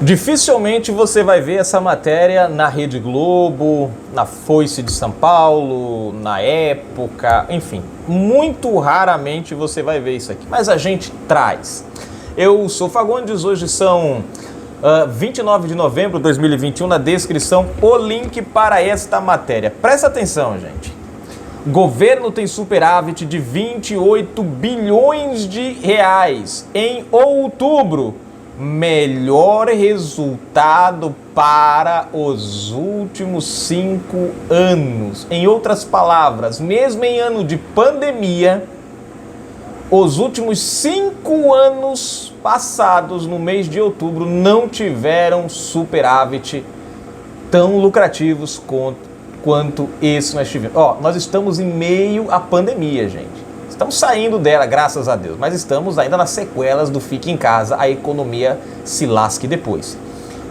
Dificilmente você vai ver essa matéria na Rede Globo, na Foice de São Paulo, na Época, enfim. Muito raramente você vai ver isso aqui, mas a gente traz. Eu sou Fagundes, hoje são 29 de novembro de 2021, na descrição o link para esta matéria. Presta atenção, gente. Governo tem superávit de 28 bilhões de reais em outubro. Melhor resultado para os últimos 5 anos. Em outras palavras, mesmo em ano de pandemia, os últimos 5 anos passados, no mês de outubro, não tiveram superávit tão lucrativos quanto esse nós tivemos. Nós estamos em meio à pandemia, gente. Estamos saindo dela, graças a Deus, mas estamos ainda nas sequelas do fique em casa, a economia se lasque depois,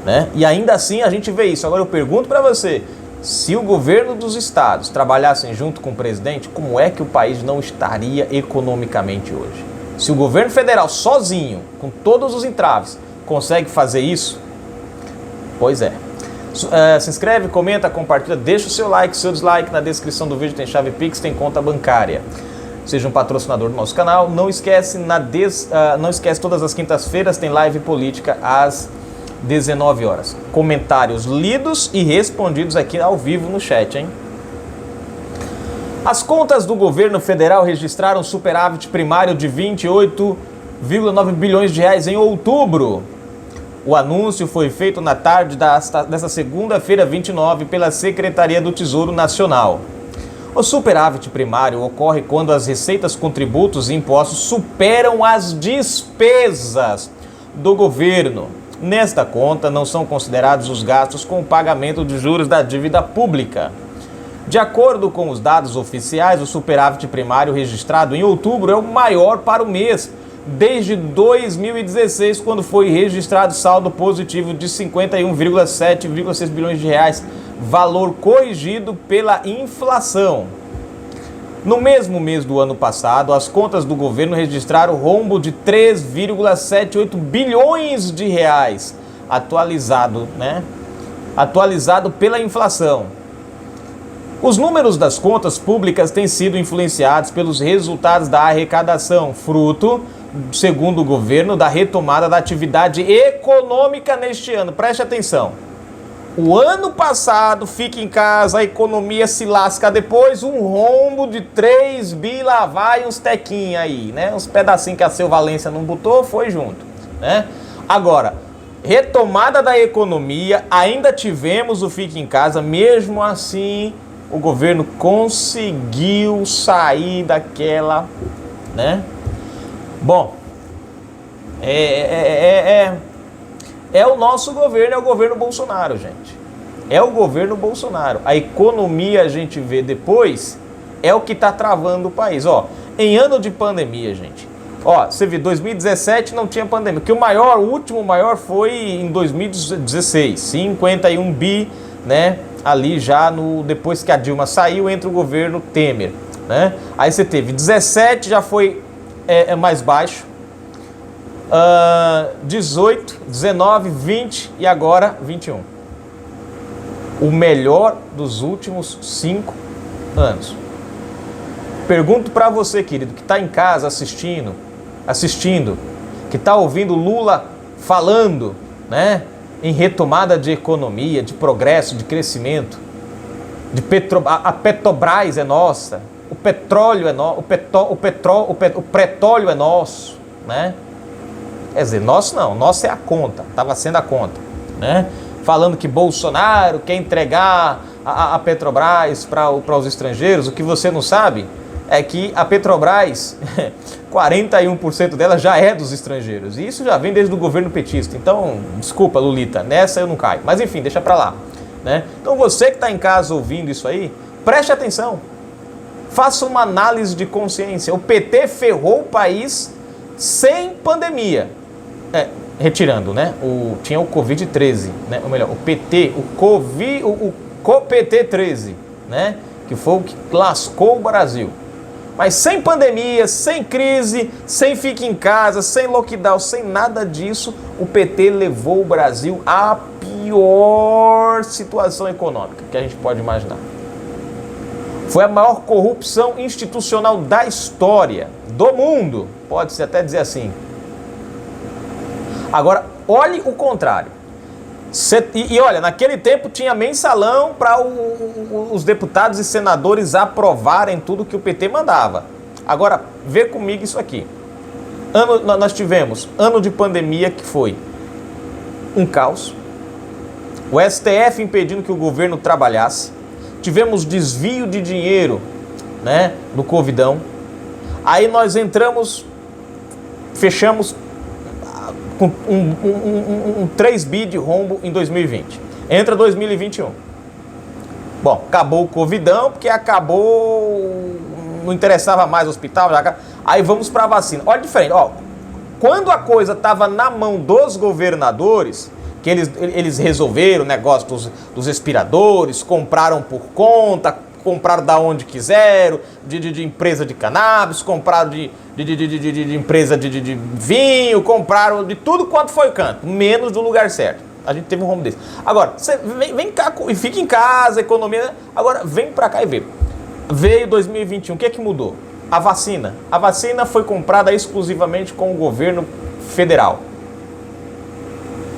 né? E ainda assim a gente vê isso. Agora eu pergunto para você, se o governo dos estados trabalhassem junto com o presidente, como é que o país não estaria economicamente hoje? Se o governo federal sozinho, com todos os entraves, consegue fazer isso, pois é. Se inscreve, comenta, compartilha, deixa o seu like, seu dislike. Na descrição do vídeo tem chave Pix, tem conta bancária. Seja um patrocinador do nosso canal. Não esquece, todas as quintas-feiras tem live política às 19 horas. Comentários lidos e respondidos aqui ao vivo no chat, hein? As contas do governo federal registraram superávit primário de 28,9 bilhões de reais em outubro. O anúncio foi feito na tarde desta segunda-feira 29 pela Secretaria do Tesouro Nacional. O superávit primário ocorre quando as receitas com tributos e impostos superam as despesas do governo. Nesta conta não são considerados os gastos com o pagamento de juros da dívida pública. De acordo com os dados oficiais, o superávit primário registrado em outubro é o maior para o mês, desde 2016, quando foi registrado saldo positivo de 51,6 bilhões de reais, valor corrigido pela inflação. No mesmo mês do ano passado, as contas do governo registraram rombo de 3,78 bilhões de reais, atualizado pela inflação. Os números das contas públicas têm sido influenciados pelos resultados da arrecadação, fruto, segundo o governo, da retomada da atividade econômica neste ano. Preste atenção. O ano passado, fica em casa, a economia se lasca depois, um rombo de 3 bi, lá vai uns tequinhos aí, né? Uns pedacinhos que a Seu Valência não botou, foi junto, né? Agora, retomada da economia, ainda tivemos o fique em casa, mesmo assim, o governo conseguiu sair daquela, né? Bom, é o nosso governo, é o governo Bolsonaro, gente. É o governo Bolsonaro. A economia, a gente vê depois, é o que está travando o país. Em ano de pandemia, gente. Você vê, 2017 não tinha pandemia. Que o último maior foi em 2016. 51 bi, né? Ali já depois que a Dilma saiu, entra o governo Temer, né? Aí você teve 17, já foi mais baixo. 18, 19, 20 e agora 21. O melhor dos últimos 5 anos. Pergunto para você, querido, que está em casa assistindo, que está ouvindo Lula falando, né, em retomada de economia, de progresso, de crescimento, a Petrobras é nossa, o petróleo é nosso, o petróleo é nosso, né? Quer dizer, nosso não, nosso é a conta, estava sendo a conta, né? Falando que Bolsonaro quer entregar a Petrobras para os estrangeiros. O que você não sabe é que a Petrobras, 41% dela já é dos estrangeiros. E isso já vem desde o governo petista. Então, desculpa, Lulita, nessa eu não caio. Mas enfim, deixa para lá, né? Então você que está em casa ouvindo isso aí, preste atenção. Faça uma análise de consciência. O PT ferrou o país sem pandemia. Retirando, né? Tinha o Covid-13, né? Ou melhor, o PT, o PT-13, né? Que foi o que lascou o Brasil. Mas sem pandemia, sem crise, sem fique em casa, sem lockdown, sem nada disso, o PT levou o Brasil à pior situação econômica que a gente pode imaginar. Foi a maior corrupção institucional da história, do mundo, pode-se até dizer assim. Agora, olhe o contrário. E olha, naquele tempo tinha mensalão para os deputados e senadores aprovarem tudo que o PT mandava. Agora, vê comigo isso aqui. Nós tivemos ano de pandemia que foi um caos. O STF impedindo que o governo trabalhasse. Tivemos desvio de dinheiro, né, do Covidão. Aí nós fechamos com um 3 bi de rombo em 2020. Entra 2021. Bom, acabou o Covidão, porque não interessava mais o hospital. Aí vamos para a vacina. Olha a diferença. Quando a coisa estava na mão dos governadores, que eles resolveram o negócio dos respiradores, compraram por conta, compraram da onde quiseram, de empresa de cannabis, compraram de empresa de vinho, compraram de tudo quanto foi canto, menos do lugar certo. A gente teve um rombo desse. Agora, você vem cá e fica em casa, economia. Agora, vem pra cá e vê. Veio 2021, o que é que mudou? A vacina. A vacina foi comprada exclusivamente com o governo federal.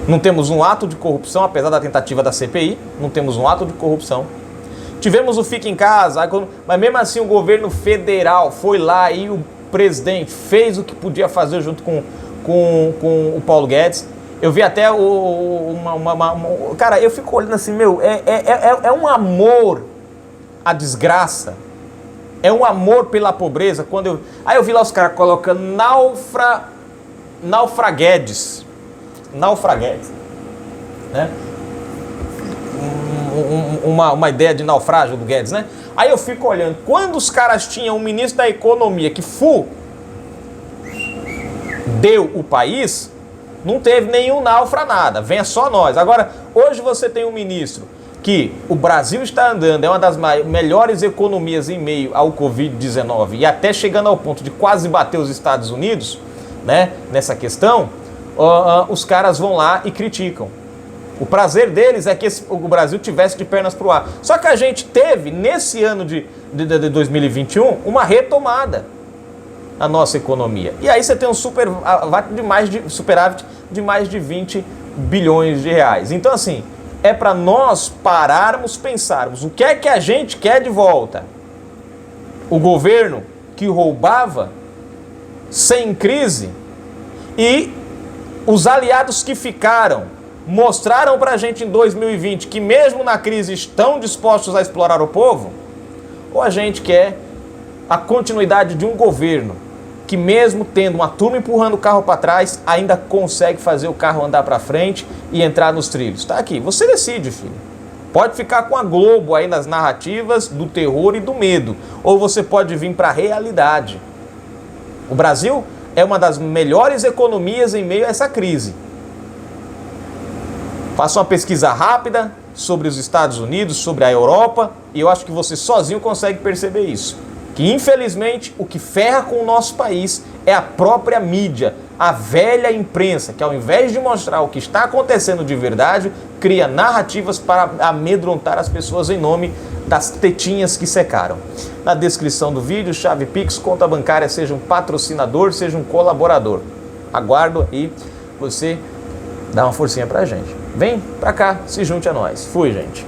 Não temos um ato de corrupção, apesar da tentativa da CPI, não temos um ato de corrupção. Tivemos o Fica em Casa, mas mesmo assim o governo federal foi lá e o presidente fez o que podia fazer junto com o Paulo Guedes. Eu vi até cara, eu fico olhando assim, é um amor à desgraça, é um amor pela pobreza. Aí eu vi lá os caras colocando naufraguedes, né? Uma ideia de naufrágio do Guedes, né? Aí eu fico olhando, quando os caras tinham um ministro da economia que deu o país, não teve nenhum nada, venha só nós. Agora, hoje você tem um ministro que o Brasil está andando, é uma das melhores economias em meio ao Covid-19 e até chegando ao ponto de quase bater os Estados Unidos, né, nessa questão, os caras vão lá e criticam. O prazer deles é que o Brasil tivesse de pernas pro ar. Só que a gente teve, nesse ano de 2021, uma retomada na nossa economia. E aí você tem um superávit de mais de 20 bilhões de reais. Então, assim, é para nós pararmos, pensarmos o que é que a gente quer de volta. O governo que roubava sem crise e os aliados que ficaram mostraram pra gente em 2020 que mesmo na crise estão dispostos a explorar o povo, ou a gente quer a continuidade de um governo que mesmo tendo uma turma empurrando o carro para trás, ainda consegue fazer o carro andar para frente e entrar nos trilhos. Tá aqui, você decide, filho. Pode ficar com a Globo aí nas narrativas do terror e do medo, ou você pode vir para a realidade. O Brasil é uma das melhores economias em meio a essa crise. Faça uma pesquisa rápida sobre os Estados Unidos, sobre a Europa, e eu acho que você sozinho consegue perceber isso. Que infelizmente o que ferra com o nosso país é a própria mídia, a velha imprensa, que ao invés de mostrar o que está acontecendo de verdade, cria narrativas para amedrontar as pessoas em nome das tetinhas que secaram. Na descrição do vídeo, chave Pix, conta bancária, seja um patrocinador, seja um colaborador. Aguardo aí você dar uma forcinha pra gente. Vem pra cá, se junte a nós. Fui, gente.